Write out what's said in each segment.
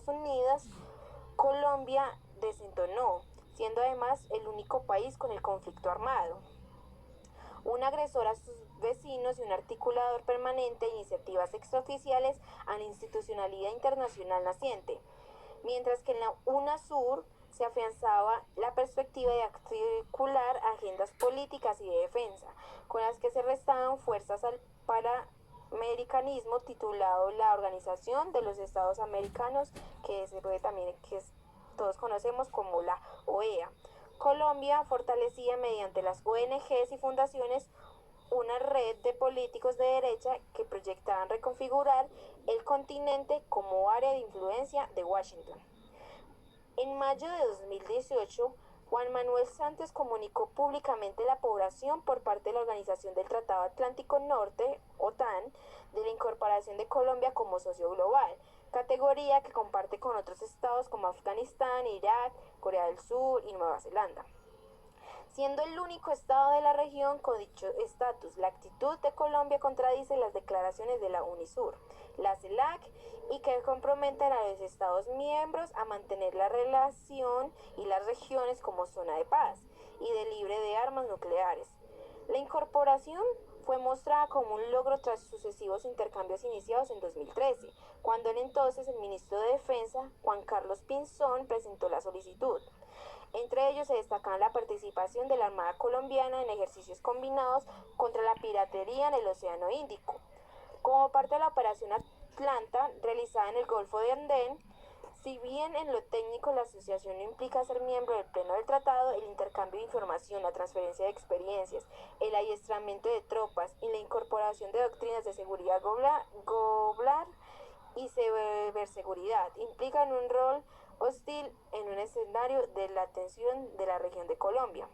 Unidas, Colombia desentonó, siendo además el único país con el conflicto armado. Un agresor a sus vecinos y un articulador permanente de iniciativas extraoficiales a la institucionalidad internacional naciente, mientras que en la UNASUR se afianzaba la perspectiva de articular agendas políticas y de defensa, con las que se restaban fuerzas al paramericanismo titulado la Organización de los Estados Americanos, que se puede también todos conocemos como la OEA. Colombia fortalecía mediante las ONGs y fundaciones una red de políticos de derecha que proyectaban reconfigurar el continente como área de influencia de Washington. En mayo de 2018, Juan Manuel Santos comunicó públicamente la aprobación por parte de la Organización del Tratado Atlántico Norte, OTAN, de la incorporación de Colombia como socio global, categoría que comparte con otros estados como Afganistán, Irak, Corea del Sur y Nueva Zelanda. Siendo el único estado de la región con dicho estatus, la actitud de Colombia contradice las declaraciones de la UNISUR, la CELAC, y que comprometen a los estados miembros a mantener la relación y las regiones como zona de paz y de libre de armas nucleares. La incorporación fue mostrada como un logro tras sucesivos intercambios iniciados en 2013, cuando entonces el ministro de Defensa, Juan Carlos Pinzón, presentó la solicitud. Entre ellos se destacan la participación de la Armada colombiana en ejercicios combinados contra la piratería en el Océano Índico. Como parte de la operación Atlanta, realizada en el Golfo de Adén, si bien en lo técnico la asociación no implica ser miembro del pleno del tratado, el intercambio de información, la transferencia de experiencias, el adiestramiento de tropas y la incorporación de doctrinas de seguridad global y ciberseguridad implican un rol hostil en un escenario de la tensión de la región de Colombia.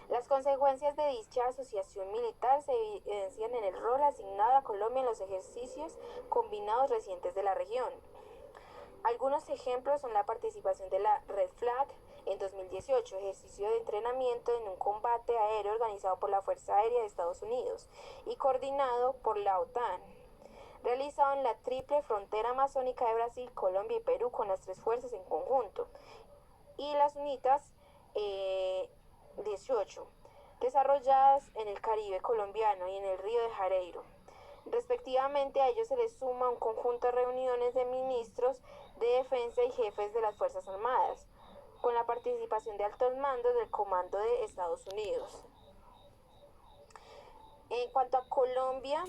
Las consecuencias de dicha asociación militar se evidencian en el rol asignado a Colombia en los ejercicios combinados recientes de la región. Algunos ejemplos son la participación de la Red Flag en 2018, ejercicio de entrenamiento en un combate aéreo organizado por la Fuerza Aérea de Estados Unidos y coordinado por la OTAN, realizado en la triple frontera amazónica de Brasil, Colombia y Perú con las tres fuerzas en conjunto, y las UNITAS 18, desarrolladas en el Caribe colombiano y en el Río de Janeiro. Respectivamente, a ellos se les suma un conjunto de reuniones de ministros de defensa y jefes de las Fuerzas Armadas, con la participación de altos mandos del Comando de Estados Unidos. En cuanto a Colombia,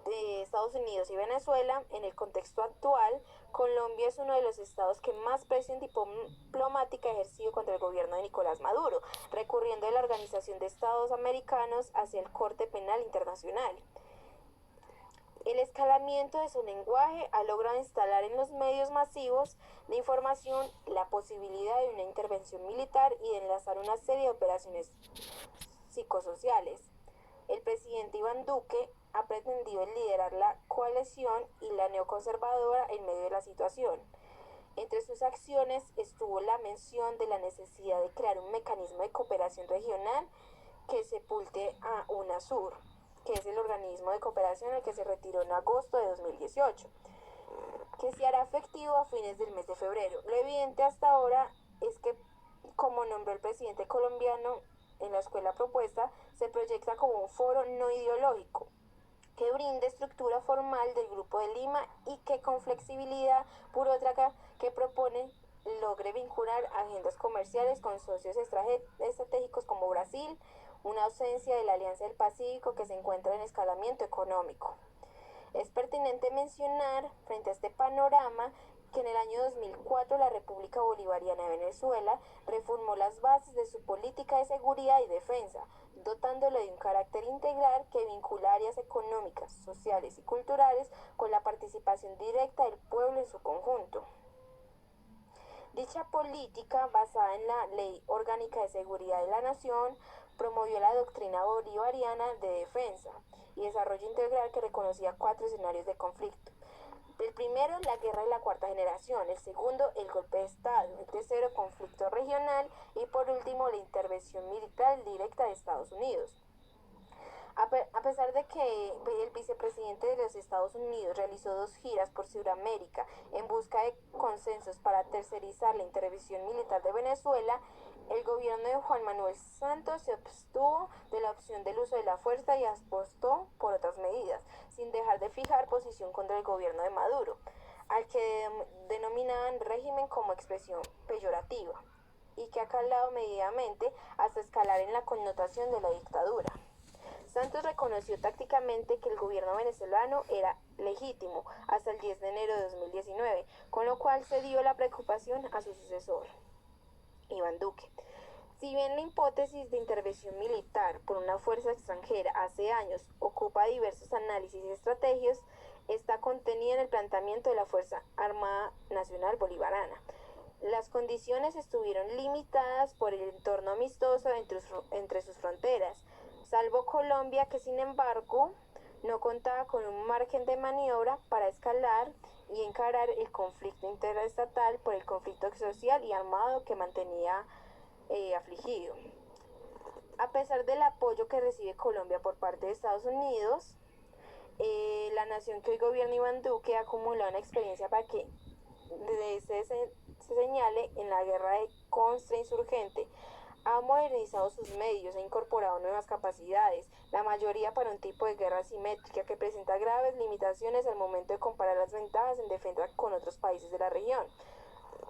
de Estados Unidos y Venezuela, en el contexto actual, Colombia es uno de los estados que más presión diplomática ha ejercido contra el gobierno de Nicolás Maduro, recurriendo a la Organización de Estados Americanos hacia el Corte Penal Internacional. El escalamiento de su lenguaje ha logrado instalar en los medios masivos de información la posibilidad de una intervención militar y de enlazar una serie de operaciones psicosociales. El presidente Iván Duque ha pretendido liderar la coalición y la neoconservadora en medio de la situación. Entre sus acciones estuvo la mención de la necesidad de crear un mecanismo de cooperación regional que sepulte a UNASUR, que es el organismo de cooperación al que se retiró en agosto de 2018, que se hará efectivo a fines del mes de febrero. Lo evidente hasta ahora es que, como nombró el presidente colombiano en la escuela propuesta, se proyecta como un foro no ideológico, que brinde estructura formal del Grupo de Lima y que con flexibilidad burócrata que propone logre vincular agendas comerciales con socios estratégicos como Brasil, una ausencia de la Alianza del Pacífico que se encuentra en escalamiento económico. Es pertinente mencionar, frente a este panorama, que en el año 2004 la República Bolivariana de Venezuela reformó las bases de su política de seguridad y defensa, dotándolo de un carácter integral que vincula áreas económicas, sociales y culturales con la participación directa del pueblo en su conjunto. Dicha política, basada en la Ley Orgánica de Seguridad de la Nación, promovió la doctrina bolivariana de defensa y desarrollo integral que reconocía cuatro escenarios de conflicto. El primero, la guerra de la cuarta generación; el segundo, el golpe de Estado; el tercero, conflicto regional; y por último, la intervención militar directa de Estados Unidos. A pesar de que el vicepresidente de los Estados Unidos realizó 2 giras por Sudamérica en busca de consensos para tercerizar la intervención militar de Venezuela, el gobierno de Juan Manuel Santos se abstuvo de la opción del uso de la fuerza y apostó por otras medidas, sin dejar de fijar posición contra el gobierno de Maduro, al que denominaban régimen como expresión peyorativa, y que ha calado medidamente hasta escalar en la connotación de la dictadura. Santos reconoció tácticamente que el gobierno venezolano era legítimo hasta el 10 de enero de 2019, con lo cual se dio la preocupación a su sucesor, Iván Duque. Si bien la hipótesis de intervención militar por una fuerza extranjera hace años ocupa diversos análisis y estrategias, está contenida en el planteamiento de la Fuerza Armada Nacional Bolivariana. Las condiciones estuvieron limitadas por el entorno amistoso entre sus fronteras, salvo Colombia, que sin embargo no contaba con un margen de maniobra para escalar y encarar el conflicto interestatal por el conflicto social y armado que mantenía afligido. A pesar del apoyo que recibe Colombia por parte de Estados Unidos, la nación que hoy gobierna Iván Duque ha acumulado una experiencia para que se señale en la guerra contrainsurgente. Ha modernizado sus medios, ha incorporado nuevas capacidades, la mayoría para un tipo de guerra asimétrica que presenta graves limitaciones al momento de comparar las ventajas en defensa con otros países de la región.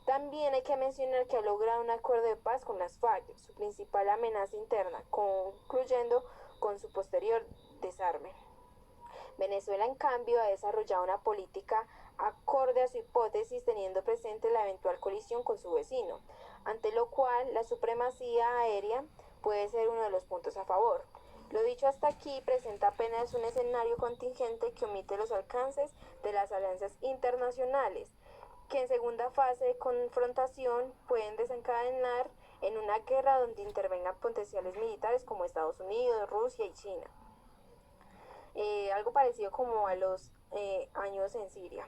También hay que mencionar que ha logrado un acuerdo de paz con las FARC, su principal amenaza interna, concluyendo con su posterior desarme. Venezuela, en cambio, ha desarrollado una política acorde a su hipótesis, teniendo presente la eventual colisión con su vecino, ante lo cual la supremacía aérea puede ser uno de los puntos a favor. Lo dicho hasta aquí presenta apenas un escenario contingente que omite los alcances de las alianzas internacionales, que en segunda fase de confrontación pueden desencadenar en una guerra donde intervengan potenciales militares como Estados Unidos, Rusia y China. Algo parecido como a los años en Siria.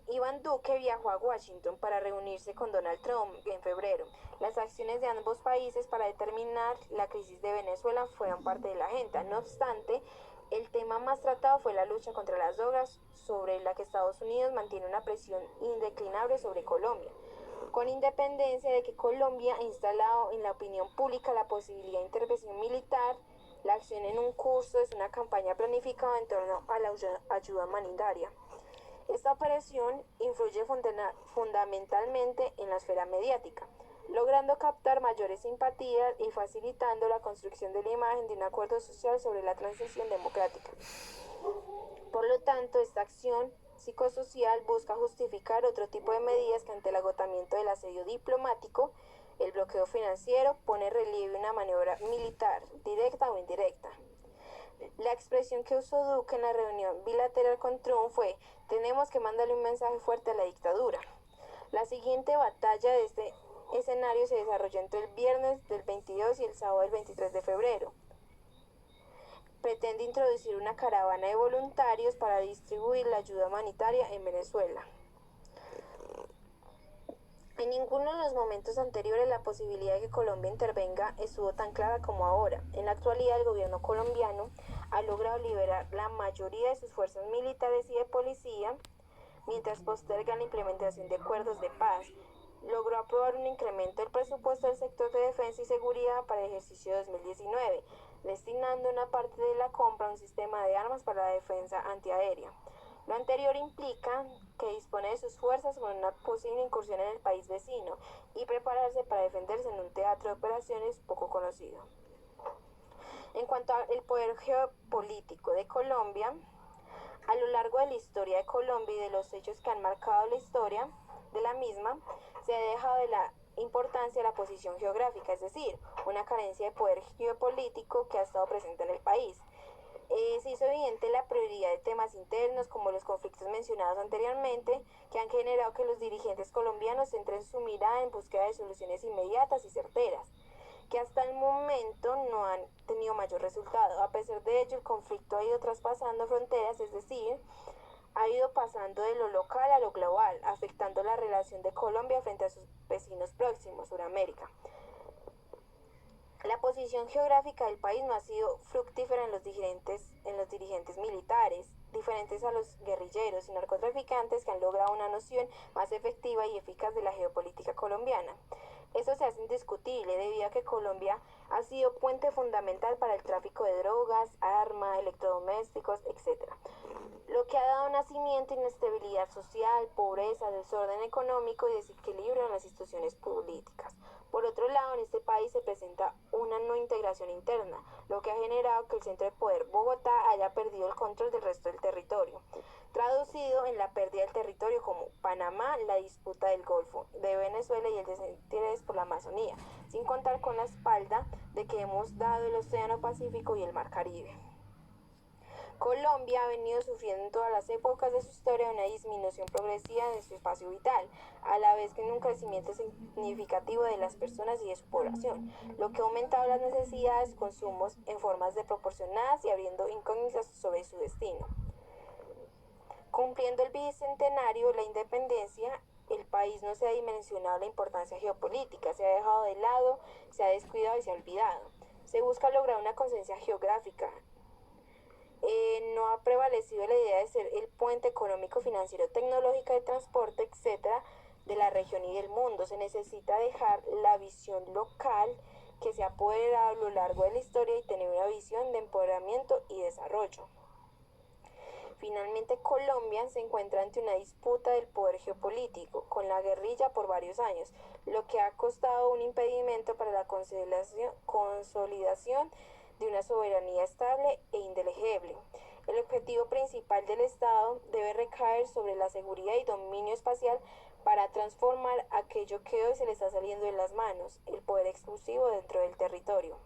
Iván Duque viajó a Washington para reunirse con Donald Trump en febrero. Las acciones de ambos países para determinar la crisis de Venezuela fueron parte de la agenda. No obstante, el tema más tratado fue la lucha contra las drogas, sobre la que Estados Unidos mantiene una presión indeclinable sobre Colombia, con independencia de que Colombia ha instalado en la opinión pública la posibilidad de intervención militar. La acción en un curso es una campaña planificada en torno a la ayuda humanitaria. Esta operación influye fundamentalmente en la esfera mediática, logrando captar mayores simpatías y facilitando la construcción de la imagen de un acuerdo social sobre la transición democrática. Por lo tanto, esta acción psicosocial busca justificar otro tipo de medidas que, ante el agotamiento del asedio diplomático, el bloqueo financiero, pone en relieve una maniobra militar, directa o indirecta. La expresión que usó Duque en la reunión bilateral con Trump fue: tenemos que mandarle un mensaje fuerte a la dictadura. La siguiente batalla de este escenario se desarrolló entre el viernes del 22 y el sábado del 23 de febrero. Pretende introducir una caravana de voluntarios para distribuir la ayuda humanitaria en Venezuela. En ninguno de los momentos anteriores la posibilidad de que Colombia intervenga estuvo tan clara como ahora. En la actualidad, el gobierno colombiano ha logrado liberar la mayoría de sus fuerzas militares y de policía, mientras posterga la implementación de acuerdos de paz. Logró aprobar un incremento del presupuesto del sector de defensa y seguridad para el ejercicio 2019, destinando una parte de la compra a un sistema de armas para la defensa antiaérea. Lo anterior implica que dispone de sus fuerzas con una posible incursión en el país vecino y prepararse para defenderse en un teatro de operaciones poco conocido. En cuanto al poder geopolítico de Colombia, a lo largo de la historia de Colombia y de los hechos que han marcado la historia de la misma, se ha dejado de la importancia de la posición geográfica, es decir, una carencia de poder geopolítico que ha estado presente en el país. Se hizo evidente la prioridad de temas internos como los conflictos mencionados anteriormente, que han generado que los dirigentes colombianos centren su mirada en búsqueda de soluciones inmediatas y certeras, que hasta el momento no han tenido mayor resultado. A pesar de ello, el conflicto ha ido traspasando fronteras, es decir, ha ido pasando de lo local a lo global, afectando la relación de Colombia frente a sus vecinos próximos, Sudamérica. La posición geográfica del país no ha sido fructífera en los dirigentes militares, diferentes a los guerrilleros y narcotraficantes que han logrado una noción más efectiva y eficaz de la geopolítica colombiana. Eso se hace indiscutible debido a que Colombia ha sido puente fundamental para el tráfico de drogas, armas, electrodomésticos, etc. Lo que ha dado nacimiento a inestabilidad social, pobreza, desorden económico y desequilibrio en las instituciones políticas. Por otro lado, en este país se presenta una no integración interna, lo que ha generado que el centro de poder, Bogotá, haya perdido el control del resto del territorio. Traducido en la pérdida del territorio como Panamá, la disputa del Golfo de Venezuela y el desinterés por la Amazonía, sin contar con la espalda de que hemos dado el Océano Pacífico y el Mar Caribe. Colombia ha venido sufriendo en todas las épocas de su historia una disminución progresiva de su espacio vital, a la vez que un crecimiento significativo de las personas y de su población, lo que ha aumentado las necesidades de consumos en formas desproporcionadas y abriendo incógnitas sobre su destino. Cumpliendo el bicentenario de la independencia, el país no se ha dimensionado la importancia geopolítica, se ha dejado de lado, se ha descuidado y se ha olvidado. Se busca lograr una conciencia geográfica. No ha prevalecido la idea de ser el puente económico, financiero, tecnológico, de transporte, etcétera, de la región y del mundo. Se necesita dejar la visión local que se ha apoderado a lo largo de la historia y tener una visión de empoderamiento y desarrollo. Finalmente, Colombia se encuentra ante una disputa del poder geopolítico con la guerrilla por varios años, lo que ha costado un impedimento para la consolidación de una soberanía estable e indelegible. El objetivo principal del Estado debe recaer sobre la seguridad y dominio espacial para transformar aquello que hoy se le está saliendo de las manos, el poder exclusivo dentro del territorio.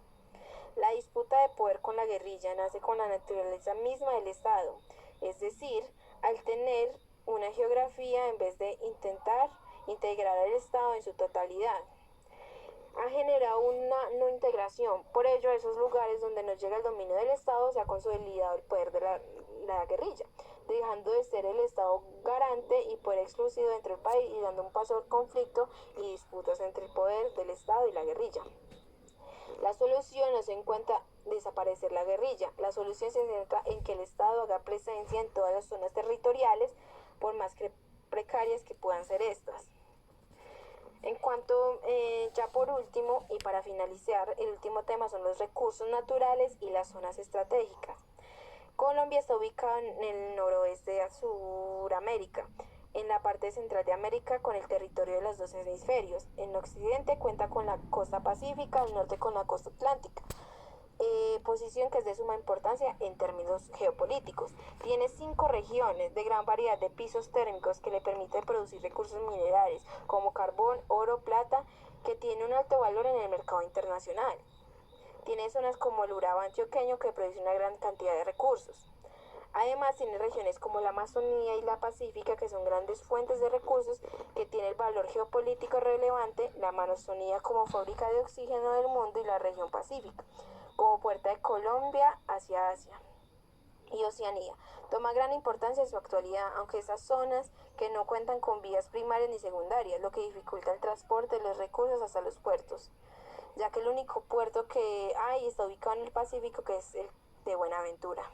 La disputa de poder con la guerrilla nace con la naturaleza misma del Estado, es decir, al tener una geografía en vez de intentar integrar al Estado en su totalidad. Ha generado una no integración, por ello esos lugares donde no llega el dominio del Estado se ha consolidado el poder de la guerrilla, dejando de ser el Estado garante y poder exclusivo dentro del país y dando un paso al conflicto y disputas entre el poder del Estado y la guerrilla. La solución no se encuentra desaparecer la guerrilla, la solución se centra en que el Estado haga presencia en todas las zonas territoriales, por más precarias que puedan ser estas. En cuanto, ya por último, y para finalizar, el último tema son los recursos naturales y las zonas estratégicas. Colombia está ubicado en el noroeste de Sudamérica, en la parte central de América con el territorio de los dos hemisferios. En occidente cuenta con la costa pacífica, al norte con la costa atlántica. Posición que es de suma importancia en términos geopolíticos. Tiene 5 regiones de gran variedad de pisos térmicos que le permiten producir recursos minerales como carbón, oro, plata, que tiene un alto valor en el mercado internacional. Tiene zonas como el Urabá antioqueño que produce una gran cantidad de recursos. Además tiene regiones como la Amazonía y la Pacífica que son grandes fuentes de recursos que tienen el valor geopolítico relevante, la Amazonía como fábrica de oxígeno del mundo y la región Pacífica como puerta de Colombia hacia Asia y Oceanía. Toma gran importancia en su actualidad, aunque esas zonas que no cuentan con vías primarias ni secundarias, lo que dificulta el transporte de los recursos hasta los puertos, ya que el único puerto que hay está ubicado en el Pacífico, que es el de Buenaventura.